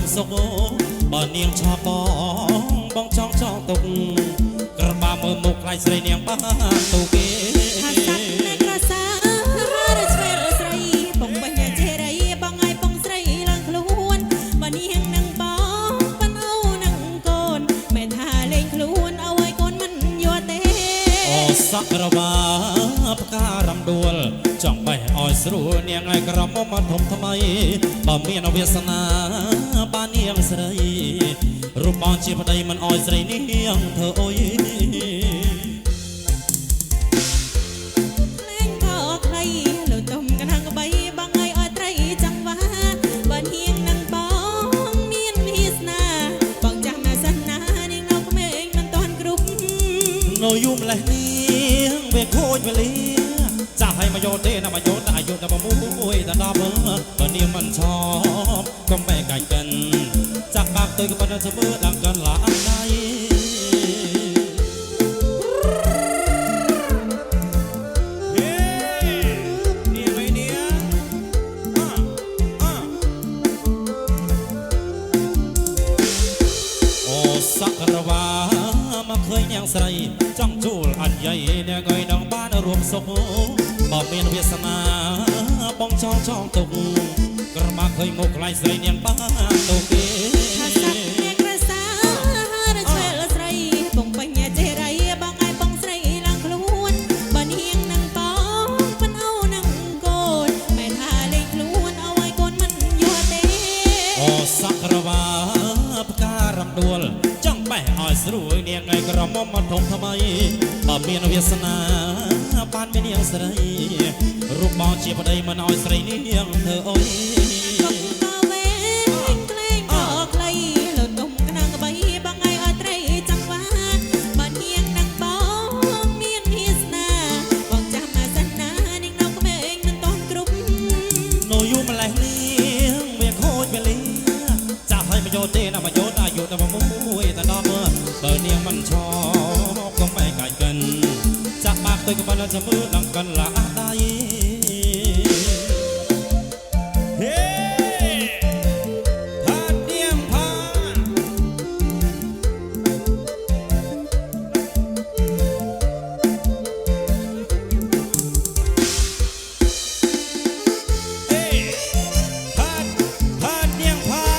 มสุขบ่เนียงชอบបងចង់ទុកក្របាមើលមុខខ្លាចស្រីនាងបានទូគេហាសាត់នៅក្រសារស្វែរស្រីបងបញ្ញាជេរីបងឲ្យបងស្រីឡើងខ្លួនបើនាងនឹងបងប៉ាអូនឹងកូនមិនថាលេងខ្លួនឲ្យឲ្យកូនមិនយល់ទេអូសក្របាផ្ការំដួលចង់បេះឲ្យស្រួលនាងឲ្យក្រមុំមកធំថ្មីបើមានវាសនាបាននាងស្រីរូបបងជាប្តីមិនអោយស្រីនាងធ្វើអុយលែងក៏ខ្លីលុយទុំកណ្ដឹងក្បីបងឲ្យអត់ត្រីចង់វ៉ាបើនាងនឹងបងមានវាសនាបងចាំមកសិនណានាងនៅក្មេងមិនទាន់គ្រប់នៅយូរម្លេះនាងវាខូចវេលាចាស់ឲ្យមកយកទេណាមកយកតែអាយុតែមួយតែ10បើនាងមិនឈប់កុំបែកកាច់កិនចាក់បាក់ទៅក៏មិនធ្វើដល់កន្លងដៃសក្រវាមកឃើញនាងស្រីចង់ជួលអញ្ញៃនាងឲ្យដល់បានរួមសុខបើមានវាសនាបងចង់ទុកក្រមាឃើញមុខខ្លាចស្រីនាងបានទូគេហាសាត់នាងក្រសារស្វែរស្រីបងបញ្ញាជេរីបងឲ្យបងស្រីឡើងខ្លួនបើនាងនឹងបងប៉ាអូនឹងកូនមិនថាលេងខ្លួនឲ្យឲ្យកូនមិនយល់ទេអូសក្រវាផ្ការំដួលចង់បេះឲ្យស្រួលនាងឲ្យក្រមុំមកធំថ្មីបើមានវាសនាបានមាននាងស្រីរូបបងជាប្តីមិនឲ្យស្រីនាងធ្វើអុយទេណាមកយកអាយុតែមួយតែ10បើនាងមិនឈប់កុំបែកកាច់កិនចាក់បាក់ទៅក៏បានចាំមើលដល់កន្លះដៃហេផាត់នាងផាហេផាត់នាងផា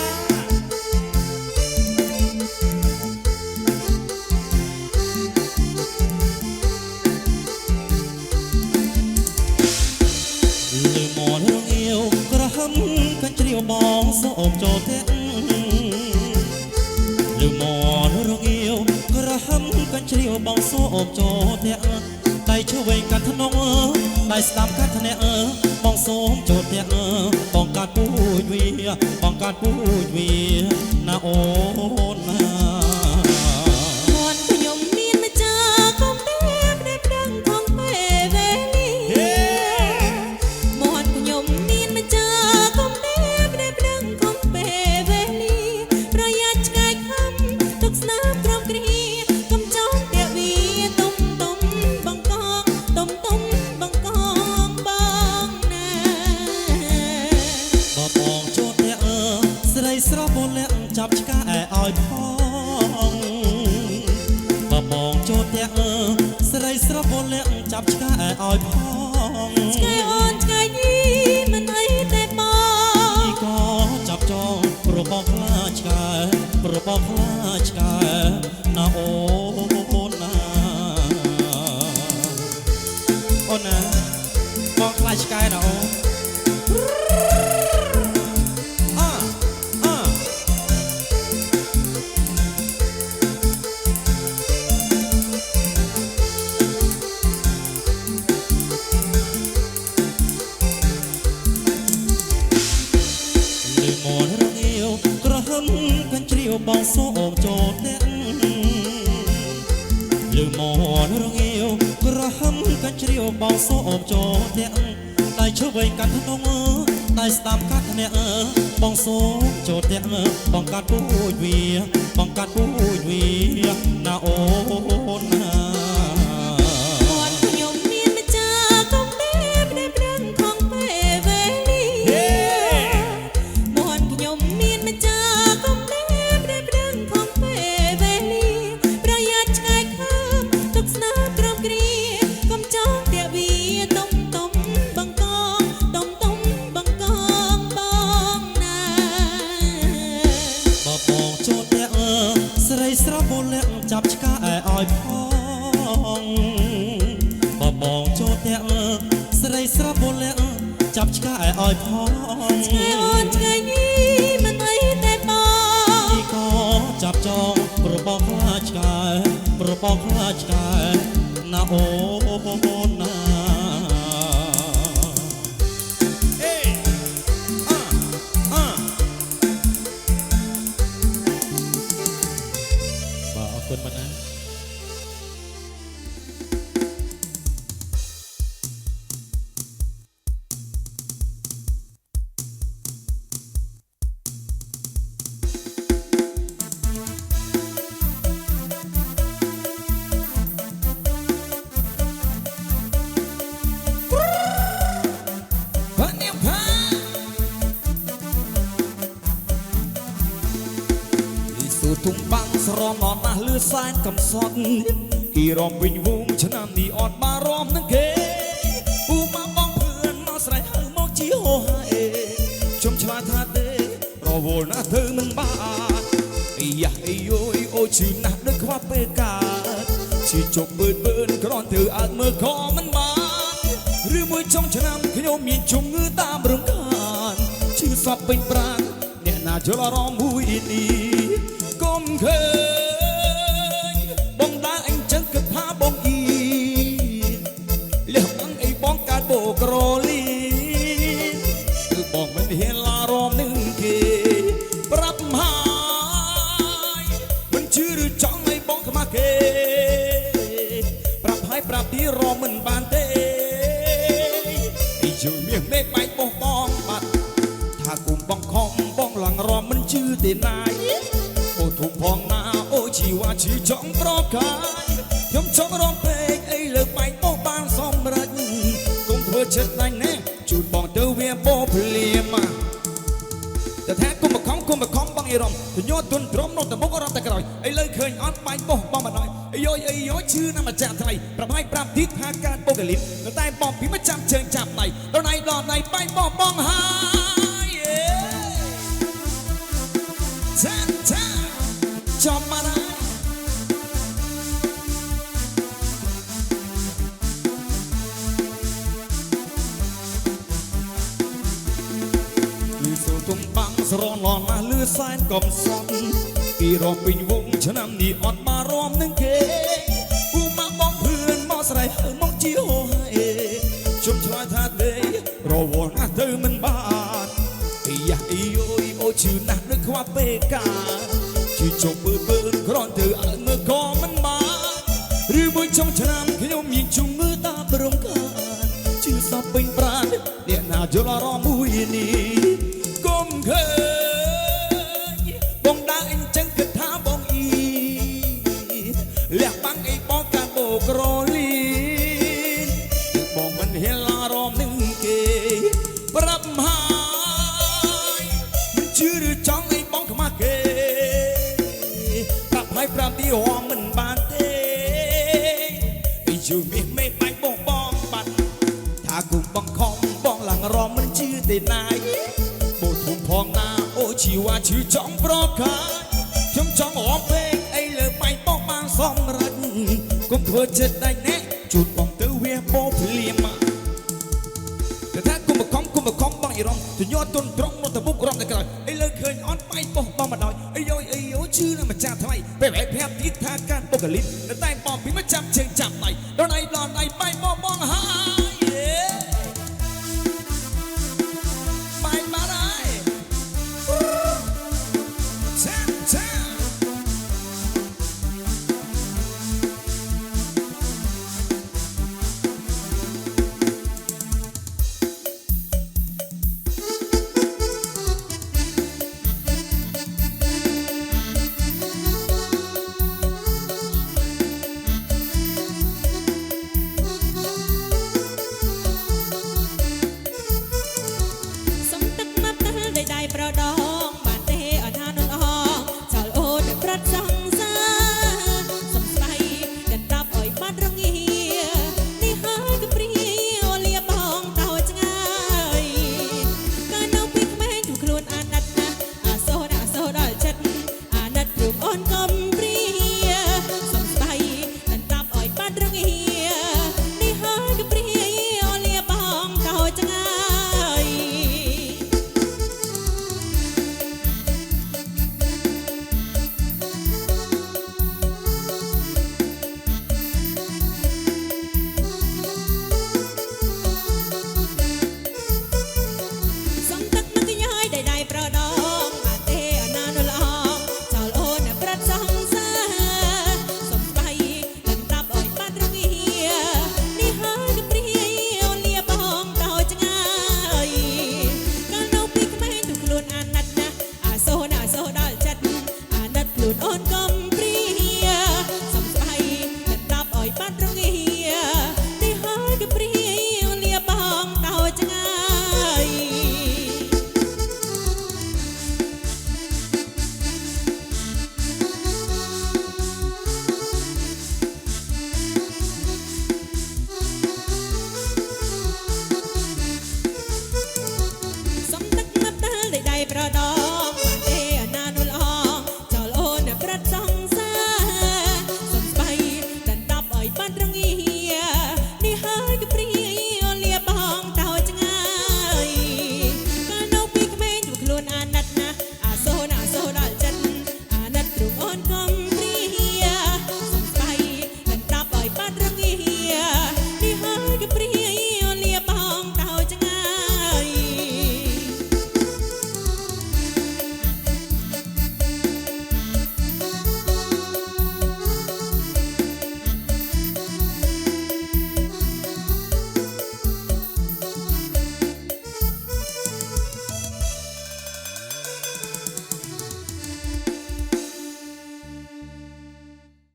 កាជ្រាវបងសូមចូលទាំងលឺមករងាវក្រហមកាជ្រាវបងសូមចូលទាំងដៃឈើវែងកាត់ធ្នងដៃស្ដាំកាត់ធ្នាក់បងសូមចូលទាំងបងកាត់ពូជវាបងកាត់ពូជវាណាអូនណាស្របលាក់ចាប់ឆ្កែឲ្យផងបើបងចូលទាំងស្រីស្របលាក់ចាប់ឆ្កែឲ្យផងឆ្កែអូនឆ្កែញីមិនអីទេបងក៏ចាប់ចងប្របងខ្លាឆ្កែប្របងខ្លាឆ្កែណាអូនណាអូនណាបងខ្លាឆ្កែណាអូនកាជ្រាវបងសូមចូលទាំងលឺមករងាវក្រហមកាជ្រាវបងសូមចូលទាំងដៃឈើវែងកាត់ធ្នងដៃស្ដាំកាត់ធ្នាក់បងសូមចូលទាំងបងកាត់ពូជវាបងកាត់ពូជវាណាអូនណា ក លាក់ចាប់ឆ្កែឲ្យផងបងចូលតែស្រីស្រាប់លាក់ចាប់ឆ្កែឲ្យផងឆ្កែអូនឆ្កែញីមិនអីតែបងនេះក៏ចាប់ចងប្របងខ្លាឆ្កែប្របងខ្លាឆ្កែណាអូនណាបាទអរគុណបងណាទុំបាំងស្រមអត់ណាស់លឺសែនកំសត់គីរំវិញវងឆ្នាំនេះអត់បារម្ភនឹងគេពូមកបងព្រឿនមកស្រែកហៅមកជាហោហាអេខ្ញុំឆ្លើយថាទេរវល់ណាស់ធ្វើមិនបានអីយ៉ាអីយូអូឈឺណាស់ដូចខ្វះពេលកើតឈឺជប់បឺនក្រនធ្វើអើមើលខមិនបានឬមួយចុងឆ្នាំខ្ញុំមានជំងឺតាមរំខានឈឺសពពេញប្រាណអ្នកណាយល់អារម្មណ៍មួយនេះកុំឃើញបងដើរអញ្ចឹងគិតថាបងអ៊ីលះបងអីបងកើតបោក្រលីគឺបងមិនហ៊ានឡារមនឹងគេប្រាប់ហើយមិនជឿឬចង់ឲ្យបងខ្មាស់គេប្រាប់ហើយប្រាប់ទីរមមិនបានទេអីជួយមាសមេឃបែកបោះបងបាត់ថាគុំបងខំបងឡងរមមិនជឿទេណាយអូធំផងណាអូជីវ៉ាឈឺចង់ប្រកាយខ្ញុំចង់រំពេកអីលើកបែកបោះបានសម្រេចគុំធ្វើចិត្តដាច់ណាជូនបងទៅវាបោភ្លាមតែថាគុំបខំបងអីរំទញទុនទ្រមនោះតែមុខរត់តែក្រោយអីលើឃើញអត់បែកបោះបងមិនដល់អីយោឈឺណាស់ម្ចាស់ថ្លៃប្របាយប្រាប់ទីថាការបុកលិបតែបងពីមកចាំជើងចាប់ដៃដល់ដៃបែកបោះបងហើយចាចំមកណាលឺសូរទុំបាំងស្រនឡងណាស់លឺសែនកំសត់ពីរំពេញវងឆ្នាំនេះអត់បារម្ភនឹងគេពូមកបងព្រឿនមកស្រែកហៅមកជាហោហាអេខ្ញុំឆ្លើយថាទេរវល់ណាស់ទៅមិនបានអីយ៉ាអីយអូឈឺណាស់ដូចខ្វះពេលការជឿជប់បឺក្រនទៅអើមើលក៏មិនបានឬមួយចុងឆ្នាំខ្ញុំមានជំងឺតាប្រំខានជឿសពពេញប្រាណអ្នកណាយល់អារម្មណ៍មួយនេះកុំឃើញបងដើរអញ្ចឹងគិតថាបងអ៊ីលះបាំងអីបងកាបោក្រលីគឺបងមិនហ៊ានអារម្មណ៍នឹងគេប្រាប់ហើយមិនជឿឬចង់អីបងខ្មាស់គេហើយប្រាប់ទីរមមិនបានទេពីយូរមាសមេបាញ់បោះបងបាត់ថាគុំបងខំបងឡើងរមមិនជឿទេណាយបោះធំផងណាអូជីវ៉ាឈឺចង់ប្រកាយខ្ញុំចង់រំពេកអីលើបាញ់បោះបានសម្រេចគុំធ្វើចិត្តដាច់ណែជូតបងទៅវាបោភ្លាមតែថាគុំបខំបងអីរំទញទុនត្រង់នោះទៅមុខរំតែក្រោយអីលើឃើញអត់បាញ់បោះបងមិនដល់អីយោឈឺណាស់ម្ចាស់ថ្លៃពេលប្រាប់ទីថាការបុកលិបតែបងពីមកចាំជើងចាប់ដៃដល់ដៃបែក